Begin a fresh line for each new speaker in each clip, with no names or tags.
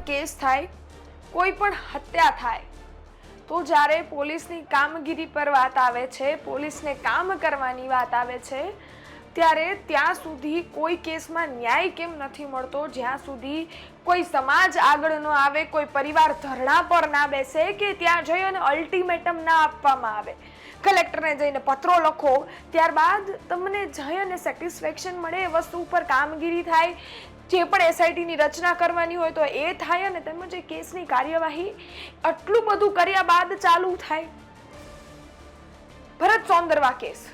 Case થાય, કોઈ પણ હત્યા થાય, તો જ્યારે પોલીસની કામગીરી પર વાત આવે છે, પોલીસને કામ કરવાની વાત આવે છે, ત્યારે ત્યાં સુધી કોઈ કેસમાં ન્યાય કેમ નથી મળતો, જ્યાં સુધી કોઈ સમાજ આગળ ન આવે, કોઈ પરિવાર ધરણા પર ના બેસે કે ત્યાં જઈ અને અલ્ટિમેટમ ના આપવામાં આવે, કલેક્ટરને જઈને પત્રો લખો, ત્યારબાદ તમને જઈ અને સેટિસ્ફેક્શન મળે, એ વસ્તુ ઉપર કામગીરી થાય, જે પણ એસઆઈટીની રચના કરવાની હોય તો એ થાય, અને તેમજ એ કેસની કાર્યવાહી આટલું બધું કર્યા બાદ ચાલુ થાય. ભરત સોંદરવા કેસ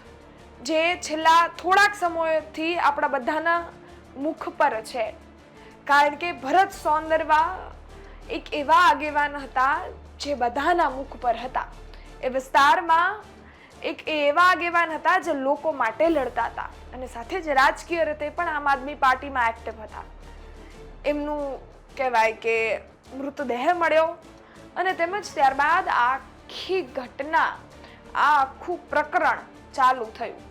જે છેલ્લા થોડાક સમયથી આપણા બધાના મુખ પર છે, કારણ કે ભરત સોંદરવા એક એવા આગેવાન હતા જે બધાના મુખ પર હતા. એ વિસ્તારમાં એક એવા આગેવાન હતા જે લોકો માટે લડતા હતા, અને સાથે જ રાજકીય રીતે પણ આમ આદમી પાર્ટીમાં એક્ટિવ હતા. એમનું કહેવાય કે મૃતદેહ મળ્યો, અને તેમજ ત્યારબાદ આખી ઘટના, આ આખું પ્રકરણ ચાલુ થયું.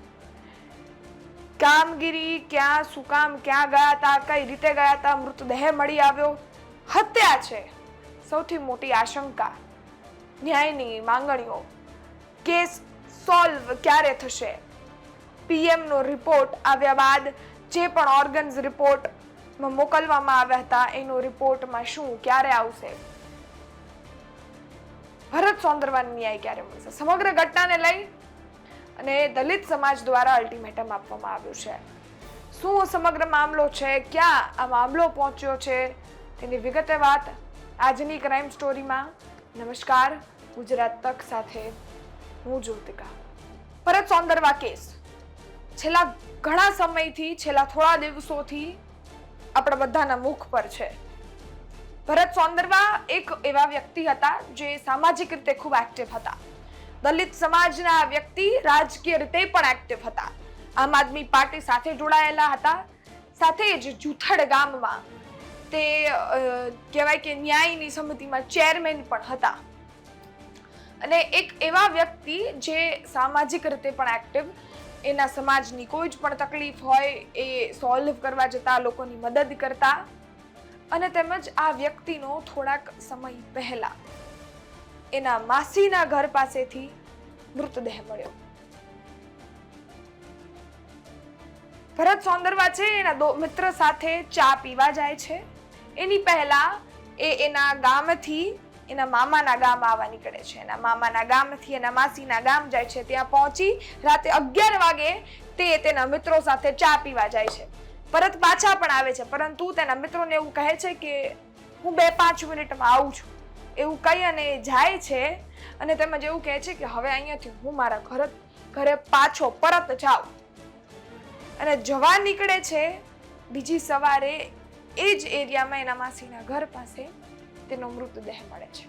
કામગીરી ક્યાં, શું કામ, ક્યાં ગયા હતા, કઈ રીતે ગયા હતા, મૃતદેહ મળી આવ્યો, હત્યા છે, સૌથી મોટી આશંકા, ન્યાયની માંગણીઓ, કેસ સોલ્વ ક્યારે થશે, પીએમ નો રિપોર્ટ આવ્યા બાદ જે પણ ઓર્ગન્સ રિપોર્ટ મોકલવામાં આવ્યા હતા એનો રિપોર્ટમાં શું ક્યારે આવશે, ભરત સોંદરવાને ન્યાય ક્યારે મળશે, સમગ્ર ઘટનાને લઈ અને દલિત સમાજ દ્વારા અલ્ટિમેટમ આપવામાં આવ્યું છે. શું સમગ્ર મામલો છે, ક્યાં આ મામલો પહોંચ્યો છે, તેની વિગતે વાત આજની ક્રાઇમ સ્ટોરીમાં. નમસ્કાર, ગુજરાત તક સાથે હું જ્યોતિકા. ભરત સોંદરવા કેસ છેલ્લા ઘણા સમયથી, છેલ્લા થોડા દિવસોથી આપણા બધાના મુખ પર છે. ભરત સોંદરવા એક એવા વ્યક્તિ હતા જે સામાજિક રીતે ખૂબ એક્ટિવ હતા. દલિત સમાજના વ્યક્તિ રાજકીય રીતે પણ એક્ટિવ હતા. આમ આદમી પાર્ટી સાથે જોડાયેલા હતા. સાથે જ જુથડ ગામમાં તે કહેવાય કે ન્યાયની સમિતિમાં ચેરમેન પણ હતા. અને એક એવા વ્યક્તિ જે સામાજિક રીતે પણ એક્ટિવ, એના સમાજની કોઈ જ પણ તકલીફ હોય એ સોલ્વ કરવા જતા, લોકોની મદદ કરતા, અને તેમજ આ વ્યક્તિનો થોડાક સમય પહેલા એના માસીના ઘર પાસેથી મૃતદેહ મળ્યો. ભરત સોંદરવા છે એના મિત્ર સાથે ચા પીવા જાય છે. એની પહેલા એ એના ગામથી એના મામાના ગામ આવવા નીકળે છે. એના મામાના ગામથી એના માસીના ગામ જાય છે. ત્યાં પહોંચી રાતે 11 વાગે તે તેના મિત્રો સાથે ચા પીવા જાય છે. પરત પાછા પણ આવે છે, પરંતુ તેના મિત્રોને એવું કહે છે કે હું 2-5 મિનિટમાં આવું છું, એવું કહી અને જાય છે. અને તેમજ એવું કહે છે કે હવે અહીંયાથી હું મારા ઘરે પાછો પરત જાઉં. અને જવા નીકળે છે. બીજી સવારે એ જ એરિયામાં એના માસીના ઘર પાસે તેનો મૃતદેહ મળે છે.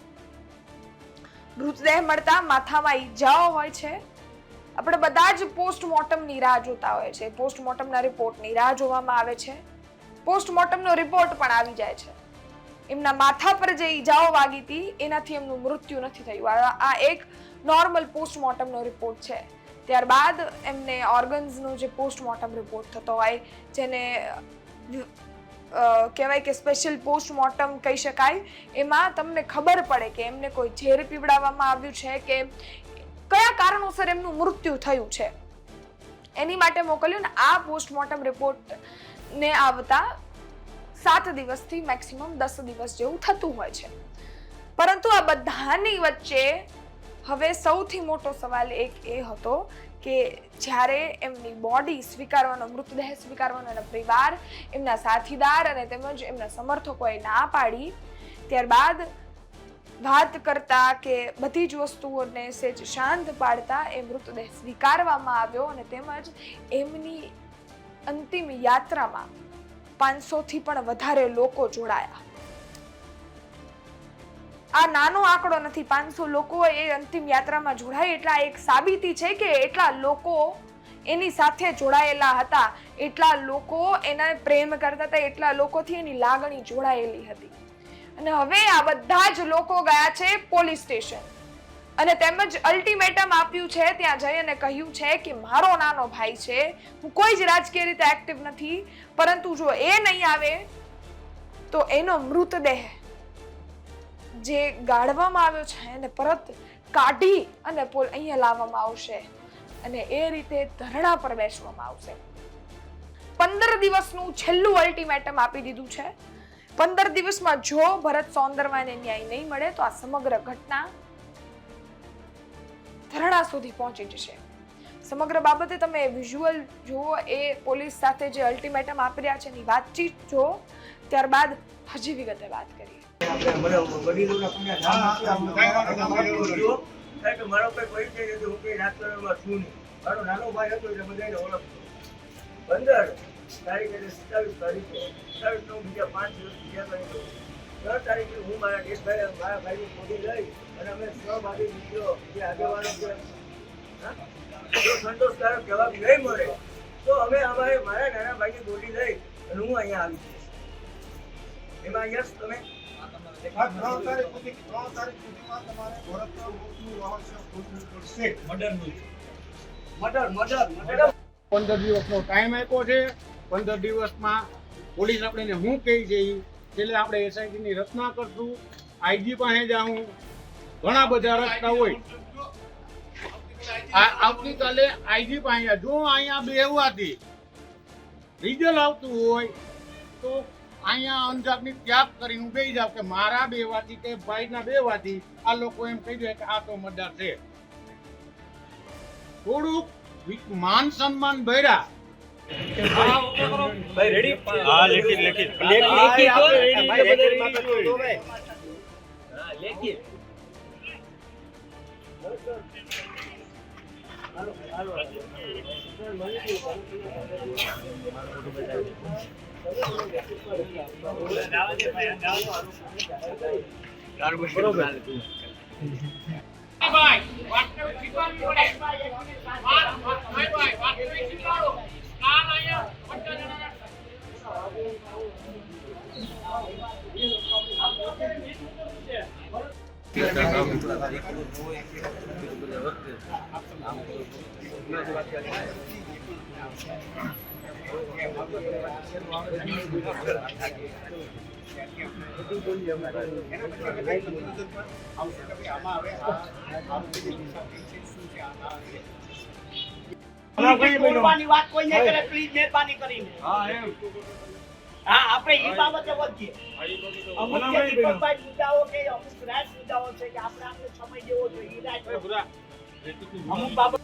મૃતદેહ મળતા માથામાં ઈજાઓ હોય છે. આપણે બધા જ પોસ્ટમોર્ટમની રાહ જોતા હોય છે. પોસ્ટમોર્ટમના રિપોર્ટની રાહ જોવામાં આવે છે. પોસ્ટમોર્ટમનો રિપોર્ટ પણ આવી જાય છે. એમના માથા પર જે ઈજાઓ વાગી હતી એનાથી એમનું મૃત્યુ નથી થયું. આ એક નોર્મલ પોસ્ટમોર્ટમનો રિપોર્ટ છે. ત્યારબાદ એમને ઓર્ગન્સનો જે પોસ્ટમોર્ટમ રિપોર્ટ થતો હોય, જેને કહેવાય કે સ્પેશિયલ પોસ્ટમોર્ટમ કહી શકાય, એમાં તમને ખબર પડે કે એમને કોઈ ઝેર પીવડાવવામાં આવ્યું છે કે કયા કારણોસર એમનું મૃત્યુ થયું છે, એની માટે મોકલ્યું. ને આ પોસ્ટમોર્ટમ રિપોર્ટ ને આવતા 7 દિવસથી મેક્સિમમ 10 દિવસ જેવું થતું હોય છે. પરંતુ આ બધાની વચ્ચે હવે સૌથી મોટો સવાલ એક એ હતો કે જ્યારે એમની બોડી સ્વીકારવાનો, મૃતદેહ સ્વીકારવાનો એના પરિવાર, એમના સાથીદાર અને તેમજ એમના સમર્થકોએ ના પાડી, ત્યારબાદ વાત કરતા કે બધી જ વસ્તુઓને સેજ શાંત પાડતા એ મૃતદેહ સ્વીકારવામાં આવ્યો. અને તેમજ એમની અંતિમ યાત્રામાં 500થી પણ વધારે લોકો જોડાયા. આ નાનો આંકડો નથી. 500 લોકો એ અંતિમ યાત્રામાં જોડાય એટલા એક સાબિતી છે કે એટલા લોકો એની સાથે જોડાયેલા હતા, એટલા લોકો એને પ્રેમ કરતા હતા, એટલા લોકોથી એની લાગણી જોડાયેલી હતી. અને હવે આ બધા જ લોકો ગયા છે પોલીસ સ્ટેશન, અને તેમજ અલ્ટિમેટમ આપ્યું છે. ત્યાં જઈ અને કહ્યું છે કે મારો નાનો ભાઈ છે, હું કોઈ જ રાજકીય રીતે એક્ટિવ નથી, પરંતુ જો એ નહીં આવે તો એનો મૃતદેહ જે ગાળવામાં આવ્યો છે એને પરત કાઢી અને અહીંયા લાવવામાં આવશે અને એ રીતે ધરણા પર બેસવામાં આવશે. 15 દિવસનું છેલ્લું અલ્ટિમેટમ આપી દીધું છે. 15 દિવસમાં જો ભરત સોંદરવાને ન્યાય નહીં મળે તો આ સમગ્ર ઘટના ધરણા સુધી પહોંચી જશે. સમગ્ર બાબતે તમે વિઝ્યુઅલ જુઓ, એ પોલીસ સાથે જે અલ્ટિમેટમ આપી રહ્યા છે એની વાતચીત જુઓ, ત્યારબાદ હજી વિગતે વાત કરીએ.
મારો કોઈ છે હું કઈ રાજકારણમાં છું નહીં. મારો નાનો ભાઈ હતો એટલે બધાને ઓળખતો. 15 તારીખે 27 તારીખે 27 નો બીજા 5 દિવસ બીજા તારીખે 10 તારીખે હું મારા દેશભાઈ મારા ભાઈની ગોળી લઈ અને અમે સહભાગી મિત્રો જે આગેવાનો છે જો સંતોષકારક જવાબ નહીં મળે તો અમે અમારે મારા નાના ભાઈની ગોળી લઈ અને હું અહીંયા આવી છું. એમાં યસ તમે 3 તારીખ સુધીમાં તમારે ભરતના મોતનું રહસ્ય ખોલવું પડશે. મર્ડર
15 દિવસનો ટાઈમ આપ્યો છે. 15 દિવસમાં પોલીસ આપણને શું કહે છે એટલે આપણે એસઆઈટીની રચના કરશું. આઈજી પાસે જાઉં, ઘણા બધા રસ્તા હોય. આવતીકાલે આઈજી પાસે જો અહીંયા બેહવાથી રિઝલ્ટ આવતું હોય તો અહીંયા અંજારની ત્યાગ કરીને બેસી જાવ કે મારા બેવાથી કે ભાઈના બેવાથી આ લોકો એમ કહી દે કે આ તો મર્ડર છે. થોડુંક માન સન્માન ભર્યા
ભાઈ રેડી?
હા, લેખિત
વાત કોઈ નહીં કરે, પ્લીઝ મહેરબાની કરીને. હા, આપણે એ બાબતે વધીએ. અમુક જે દીપકભાઈ મુદ્દાઓ કે અમુક રાજ મુદ્દાઓ છે કે આપણે સમય દેવો જોઈએ. અમુક બાબત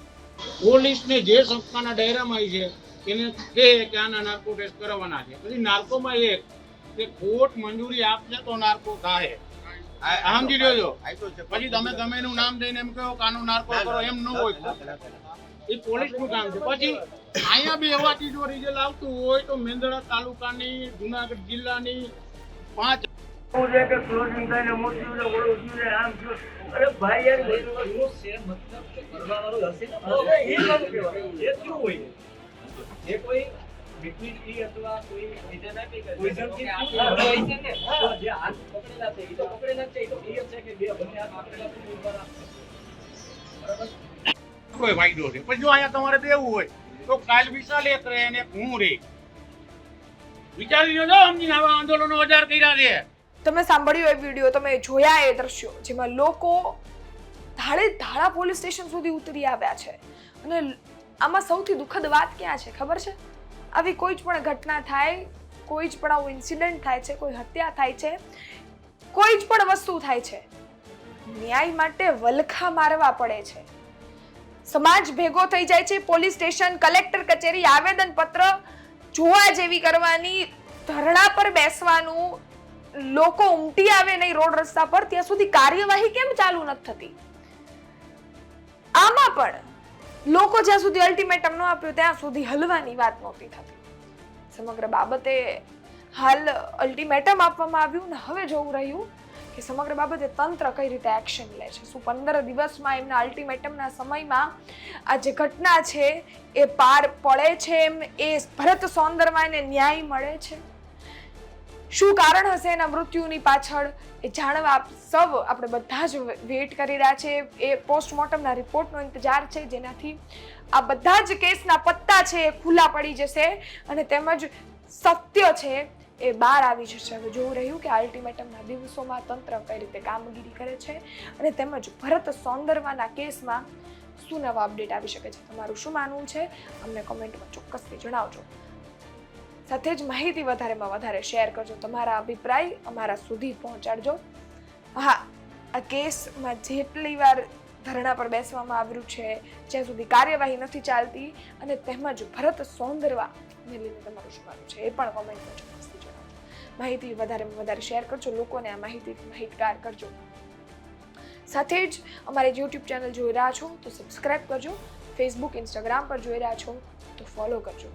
પોલીસને જે સંસ્થાના દાયરામાં છે એને કહે કે આના નાર્કો ટેસ્ટ કરવાના છે. પછી નાર્કોમાં એક કે કોર્ટ મંજૂરી આપશે તો નાર્કો થાય. સમજી લેજો. પછી તમે ગમે એનું નામ દઈને એમ કહો કે આનું નાર્કો કરો, એમ ન હોય. એ પોલીસનું કામ છે. પછી અહીંયા બેહવાથી જો રિઝલ્ટ આવતું હોય તો મેંદરડા તાલુકાની, જુનાગઢ જિલ્લાની 5
કે ક્લોઝિંગ થઈને મોટી ને ઓળો થયું ને આમ થયું. અરે ભાઈ યાર છે મતલબ કરવા વાળો હશે ને હવે એ કામ કહેવાય. એ શું હોય જે કોઈ વિકૃતિ અથવા કોઈ રીઝન આપી કે કોઈ જમતી હોય છે ને તો જે હાથ પકડેલા છે એ તો પકડેલા છે. એ તો એ છે કે બે બંને હાથ પકડેલા છે બરાબર
કોઈ ફાયદો છે. પણ જો અહીંયા તમારે બેવું હોય તો કાલ વિશાલ એક રહે અને એક હું રહે. વિચારી લો, સમજીને આવા આંદોલનો 1000 કર્યા છે.
તમે સાંભળ્યો એ વિડીયો, તમે જોયા એ દ્રશ્યો જેમાં લોકો ધાડા પોલીસ સ્ટેશન સુધી ઉતરી આવ્યા છે. અને આમાં સૌથી દુઃખદ વાત ક્યાં છે ખબર છે? આવી કોઈ જ પણ ઘટના થાય, કોઈ જ પણ આવું ઇન્સિડન્ટ થાય છે, કોઈ હત્યા થાય છે, કોઈ જ પણ વસ્તુ થાય છે, ન્યાય માટે વલખા મારવા પડે છે. સમાજ ભેગો થઈ જાય છે, પોલીસ સ્ટેશન, કલેક્ટર કચેરી, આવેદન પત્ર જોવા જેવી કરવાની, ધરણા પર બેસવાનું, લોકો ઉમટી આવે નહીં રોડ રસ્તા પર, ત્યાં સુધી કાર્યવાહી કેમ ચાલુ નથી થતી? આમાં પણ લોકો જ્યાં સુધી અલ્ટિમેટમ ન આપ્યું ત્યાં સુધી હલવાની વાત નહોતી થતી. સમગ્ર બાબતે હાલ અલ્ટિમેટમ આપવામાં આવ્યું ને હવે જોવું રહ્યું કે સમગ્ર બાબતે તંત્ર કઈ રીતે એક્શન લે છે. શું 15 દિવસમાં એમના અલ્ટિમેટમના સમયમાં આ જે ઘટના છે એ પાર પડે છે, એમ એ ભરત સોંદરવાને ન્યાય મળે છે? શું કારણ હશે એના મૃત્યુની પાછળ એ જાણવા સૌ આપણે બધા જ વેઇટ કરી રહ્યા છે. એ પોસ્ટમોર્ટમના રિપોર્ટનો ઇંતજાર છે જેનાથી આ બધા જ કેસના પત્તા છે એ ખુલ્લા પડી જશે અને તેમજ સત્ય છે એ બહાર આવી જશે. હવે જોવું રહ્યું કે અલ્ટિમેટમના દિવસોમાં તંત્ર કઈ રીતે કામગીરી કરે છે અને તેમજ ભરત સોંદરવાના કેસમાં શું નવા અપડેટ આવી શકે છે. તમારું શું માનવું છે અમને કોમેન્ટમાં ચોક્કસથી જણાવજો. સાથે જ માહિતી વધારેમાં વધારે શેર કરજો, તમારા અભિપ્રાય અમારા સુધી પહોંચાડજો. હા, આ કેસમાં જેટલી વાર ધરણા પર બેસવામાં આવ્યું છે, જ્યાં સુધી કાર્યવાહી નથી ચાલતી, અને તેમજ ભરત સોંદરવાને લઈને તમારું શું માનવું છે એ પણ કોમેન્ટમાં ચોક્કસથી જણાવજો. માહિતી વધારેમાં વધારે શેર કરજો, લોકોને આ માહિતીથી માહિતગાર કરજો. સાથે જ અમારી યુટ્યુબ ચેનલ જોઈ રહ્યા છો તો સબસ્ક્રાઇબ કરજો, ફેસબુક ઇન્સ્ટાગ્રામ પર જોઈ રહ્યા છો તો ફોલો કરજો.